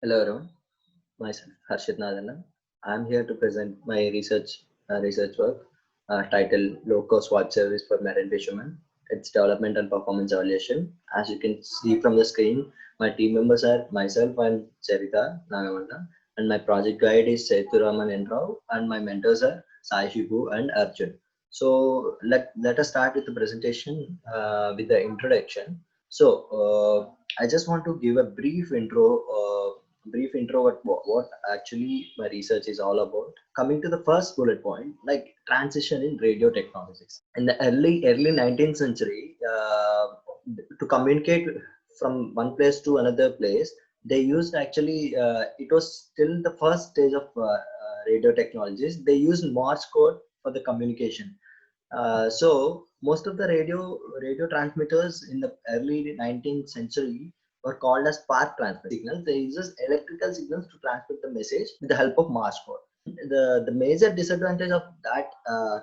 Hello everyone, myself Harshit Nadana. I'm here to present my research work titled Low Cost Watch Service for Marine Fishermen. Its development and performance evaluation. As you can see from the screen, my team members are myself and Charita Nagamanda, and my project guide is Seturaman Enrao, and my mentors are Sai Shibu and Arjun. So let us start with the presentation with the introduction. I just want to give a brief intro what actually my research is all about. Coming to the first bullet point, like transition in radio technologies. In the early 19th century, to communicate from one place to another place, they used actually it was still the first stage of radio technologies. They used Morse code for the communication. So most of the radio transmitters in the early 19th century were called as spark transfer signals. They uses electrical signals to transmit the message with the help of Morse code. The major disadvantage of that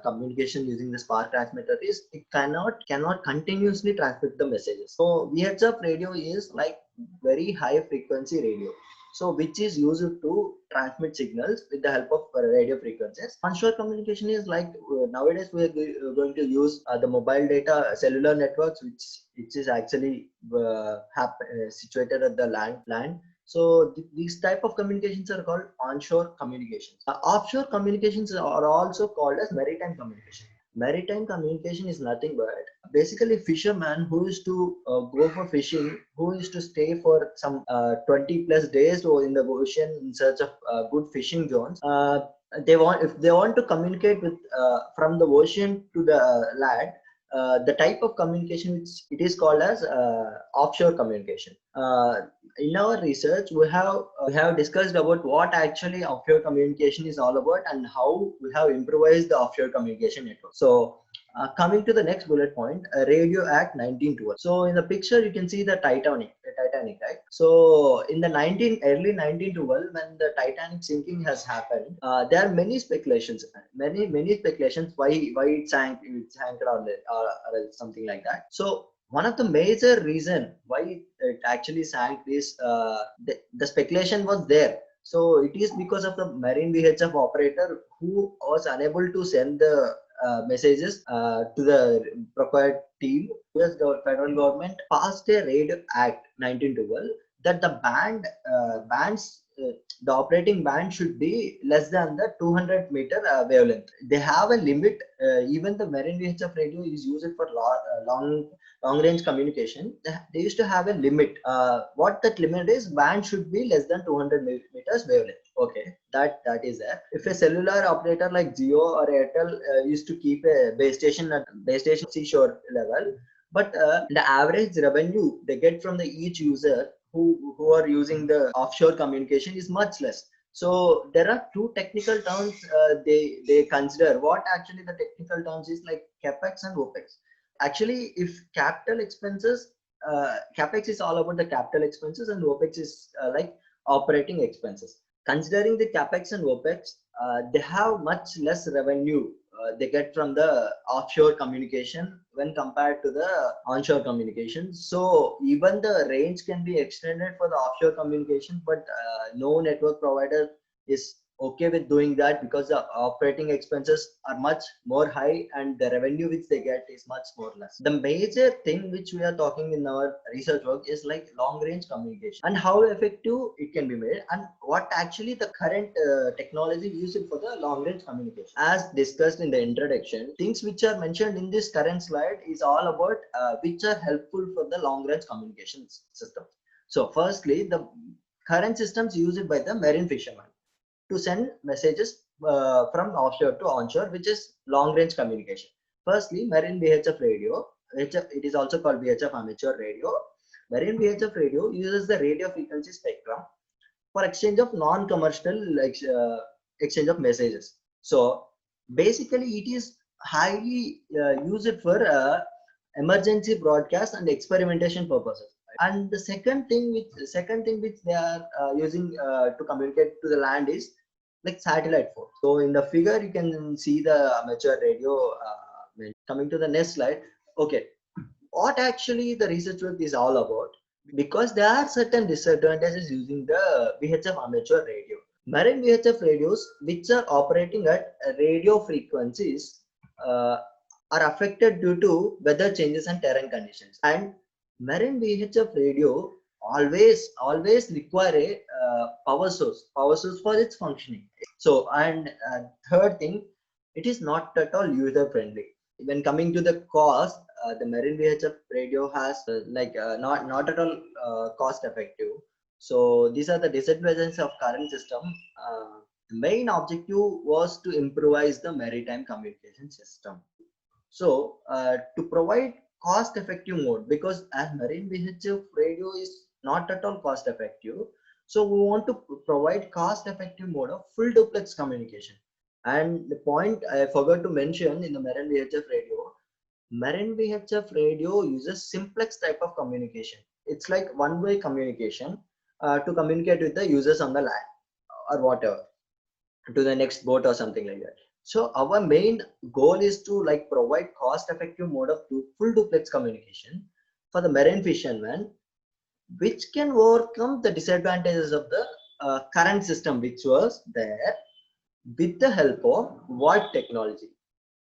communication using the spark transmitter is it cannot continuously transmit the messages. So VHF radio is like very high frequency radio, so which is used to transmit signals with the help of radio frequencies. Onshore communication is like nowadays we are going to use the mobile data cellular networks, which is actually situated at the land. So these type of communications are called onshore communications. Offshore communications are also called as maritime communication. Maritime communication is nothing but basically fishermen who used to go for fishing, who used to stay for some 20 plus days or in the ocean in search of good fishing zones. If they want to communicate with from the ocean to the land, the type of communication which it is called as offshore communication. In our research, we have discussed about what actually offshore communication is all about and how we have improvised the offshore communication network. So coming to the next bullet point, Radio Act 1912. So in the picture you can see the Titanic, right? So in the early 1912, when the Titanic sinking has happened, there are many speculations, many speculations why it sank or something like that. So one of the major reason why it actually sank is the speculation was there. So it is because of the marine VHF operator who was unable to send the messages to the required team. US federal government passed a Radio Act 1912 that the operating band should be less than the 200-meter wavelength. They have a limit. Even the marine VHF radio is used for long range communication. They used to have a limit. What that limit is, band should be less than 200 meters wavelength. Okay, that is there. If a cellular operator like Jio or Airtel used to keep a base station at seashore level, but the average revenue they get from the each user who are using the offshore communication is much less. So there are two technical terms they consider. What actually the technical terms is like capex and opex. Actually, if capital expenses, capex is all about the capital expenses and opex is like operating expenses. Considering the capex and opex, they have much less revenue they get from the offshore communication when compared to the onshore communication. So even the range can be extended for the offshore communication, but no network provider is okay with doing that because the operating expenses are much more high and the revenue which they get is much more less. The major thing which we are talking in our research work is like long range communication and how effective it can be made and what actually the current technology used for the long range communication. As discussed in the introduction, things which are mentioned in this current slide is all about which are helpful for the long range communication system. So firstly, the current systems used by the marine fishermen to send messages from offshore to onshore, which is long range communication. Firstly, marine VHF radio, it is also called VHF amateur radio. Marine VHF radio uses the radio frequency spectrum for exchange of non-commercial exchange of messages. So basically, it is highly used for emergency broadcast and experimentation purposes. And the second thing which they are using to communicate to the land is like satellite phone. So in the figure you can see the amateur radio. Coming to the next slide. Okay, what actually the research work is all about? because there are certain disadvantages using the VHF amateur radio. Marine VHF radios, which are operating at radio frequencies, uh, are affected due to weather changes and terrain conditions. And marine VHF radio always require a power source for its functioning. So, and third thing, it is not at all user friendly. When coming to the cost, the marine VHF radio has not at all cost effective. So these are the disadvantages of current system. The main objective was to improvise the maritime communication system. So to provide cost effective mode, because as marine VHF radio is not at all cost effective, so we want to provide cost effective mode of full duplex communication. And the point I forgot to mention, in the marine VHF radio uses simplex type of communication. It's like one-way communication to communicate with the users on the land or whatever, to the next boat or something like that. So our main goal is to like provide cost effective mode of full duplex communication for the marine fishermen, which can overcome the disadvantages of the current system which was there, with the help of VoIP technology.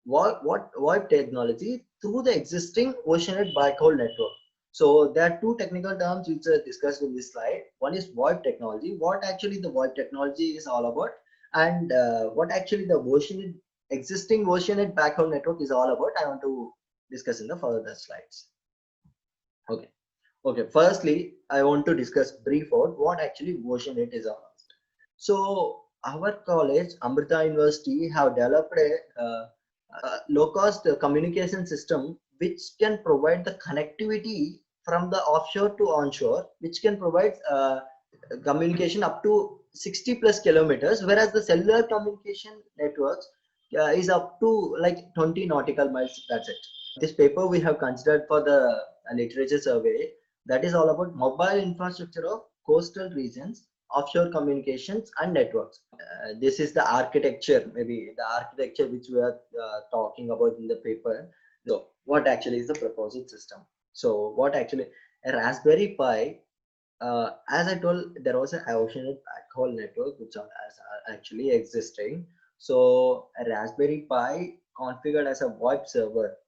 What VoIP technology through the existing oceanite backhaul network. So there are two technical terms which are discussed in this slide. One is VoIP technology, what actually the VoIP technology is all about, and what actually the existing oceanite backhaul network is all about. I want to discuss in the further slides. Okay. Okay. Firstly, I want to discuss brief about what actually oceanite is all about. So our college, Amrita University, have developed a low-cost communication system which can provide the connectivity from the offshore to onshore, which can provide communication up to 60 plus kilometers, whereas the cellular communication networks is up to like 20 nautical miles. That's it. This paper we have considered for the literature survey, that is all about mobile infrastructure of coastal regions, offshore communications and networks. This is the architecture, maybe the architecture which we are talking about in the paper. So what actually is the proposed system? So what actually a Raspberry Pi, as I told, there was an oceanic backhaul network which are actually existing. So a Raspberry Pi configured as a VoIP server,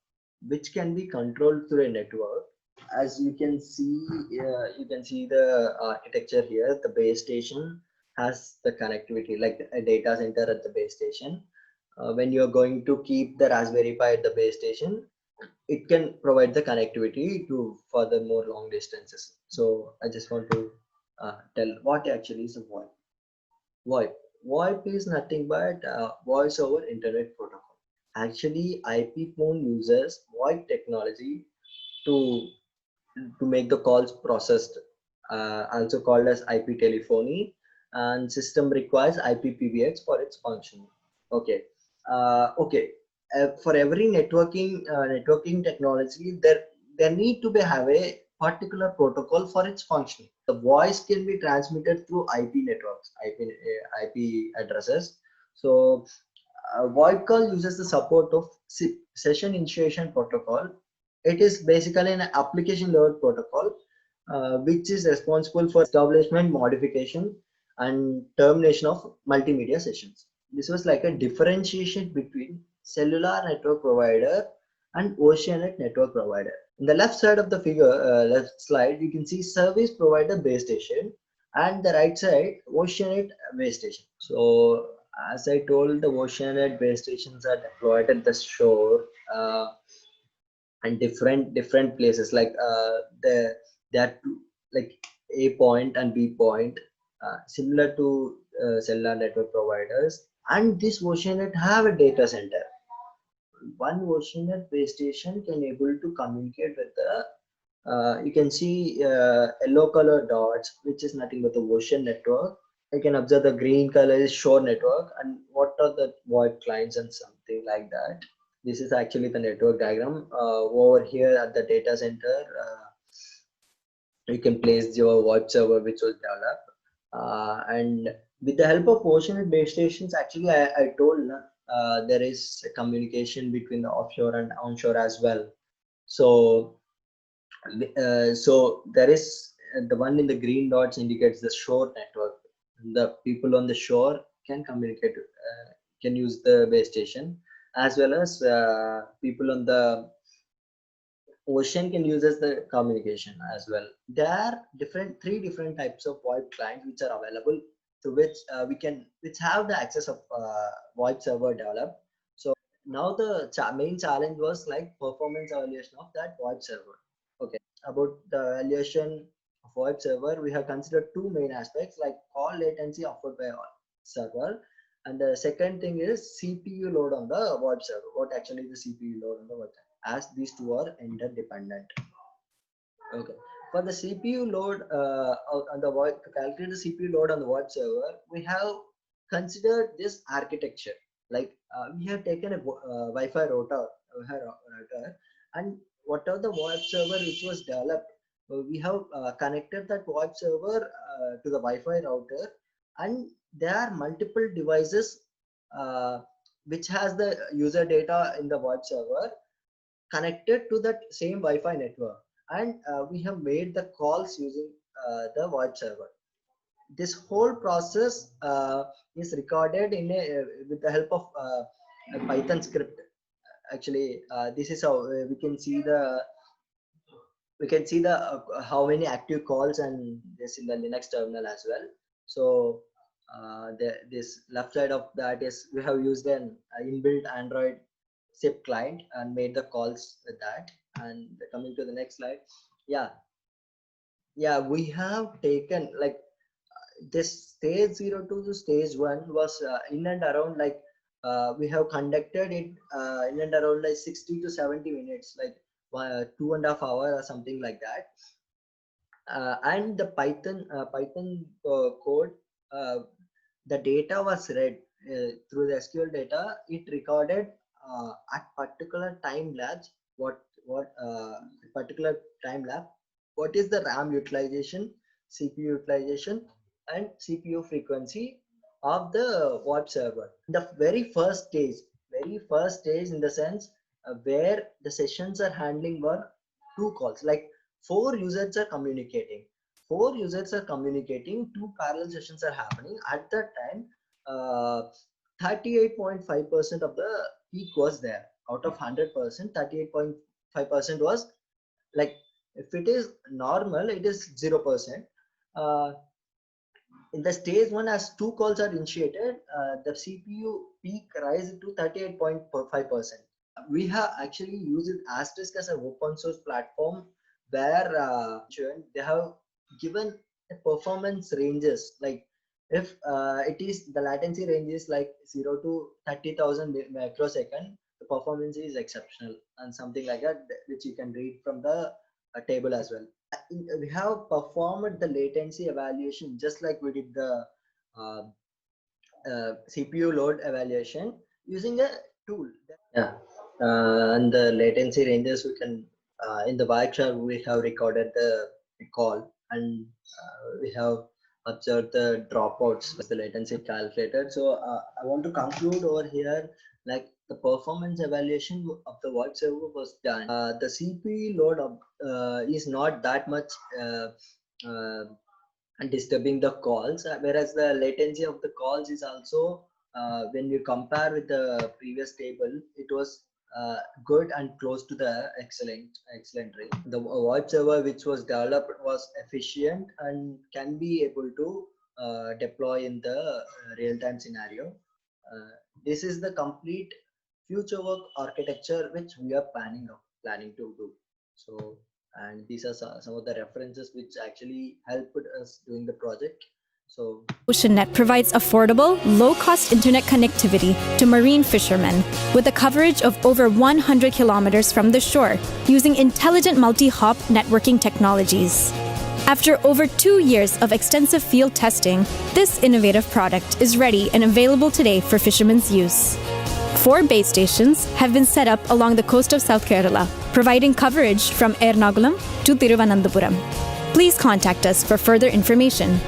which can be controlled through a network. As you can see the architecture here. The base station has the connectivity, like a data center at the base station. When you are going to keep the Raspberry Pi at the base station, it can provide the connectivity to further more long distances. So I just want to tell what actually is a VoIP. VoIP. VoIP is nothing but voice over internet protocol. Actually, IP phone uses VoIP technology to make the calls processed, also called as IP telephony, and system requires IPPBX for its function. Okay. Okay. For every networking technology, there need to be have a particular protocol for its functioning. The voice can be transmitted through IP networks, IP addresses. So VoIP call uses the support of session initiation protocol. It is basically an application level protocol which is responsible for establishment, modification, and termination of multimedia sessions. This was like a differentiation between cellular network provider and oceanite network provider. In the left side of the figure, left slide, you can see service provider base station, and the right side oceanite base station. So as I told, the oceanite base stations are deployed at the shore. And different places, like there are two, like A point and B point, similar to cellular network providers. And this oceanite have a data center. One oceanite base station can able to communicate with the you can see yellow color dots, which is nothing but the ocean network. I can observe the green color is shore network, and what are the VoIP clients and something like that. This is actually the network diagram. Over here at the data center, you can place your VoIP server which will develop. And with the help of oceanite base stations, actually I told there is a communication between the offshore and onshore as well. So so there is the one in the green dots indicates the shore network. The people on the shore can communicate, can use the base station, as well as people on the ocean can use as the communication as well. There are three different types of VoIP clients which are available, to which which have the access of VoIP server developed. So now the main challenge was like performance evaluation of that VoIP server. Okay, about the evaluation of VoIP server, we have considered two main aspects, like call latency offered by server, and the second thing is CPU load on the VoIP server. What actually the CPU load on the VoIP server, as these two are interdependent. Okay, for the CPU load on the VoIP, to calculate the CPU load on the VoIP server, we have considered this architecture. Like we have taken a Wi-Fi router, and whatever the VoIP server which was developed, we have connected that VoIP server to the Wi-Fi router, and there are multiple devices which has the user data in the VoIP server connected to that same Wi-Fi network, and we have made the calls using the VoIP server. This whole process is recorded in with the help of a Python script. Actually, this is how we can see the how many active calls and this in the Linux terminal as well. So this left side of that is we have used an inbuilt Android SIP client and made the calls with that. And coming to the next slide, we have taken like this stage 0 to stage 1 was in and around like we have conducted it in and around like 60 to 70 minutes, like 2.5 hours or something like that. And the Python code, the data was read through the SQL data. It recorded at particular time lapse what particular time lapse, what is the RAM utilization, CPU utilization, and CPU frequency of the VoIP server. The very first stage in the sense where the sessions are handling were two calls, like four users are communicating, two parallel sessions are happening at that time. 38.5% of the peak was there. Out of 100%, 38.5% was like, if it is normal, it is 0%. In the stage 1, as two calls are initiated, the CPU peak rises to 38.5%. We have actually used Asterisk as an open source platform where they have given a performance ranges, like if it is the latency range is like 0 to 30,000 microsecond, the performance is exceptional, and something like that, which you can read from the table as well. We have performed the latency evaluation just like we did the CPU load evaluation using a tool. And the latency ranges we can in the VoIP we have recorded the call, and we have observed the dropouts with the latency calculated. So I want to conclude over here, like the performance evaluation of the VoIP server was done. The CPU load is not that much disturbing the calls, whereas the latency of the calls is also, when you compare with the previous table, it was good and close to the excellent rate. The VoIP server which was developed was efficient and can be able to deploy in the real-time scenario. This is the complete future work architecture which we are planning to do. So, and these are some of the references which actually helped us doing the project. So OceanNet provides affordable, low-cost internet connectivity to marine fishermen with a coverage of over 100 kilometers from the shore using intelligent multi-hop networking technologies. After over 2 years of extensive field testing, this innovative product is ready and available today for fishermen's use. 4 base stations have been set up along the coast of South Kerala, providing coverage from Ernakulam to Thiruvananthapuram. Please contact us for further information.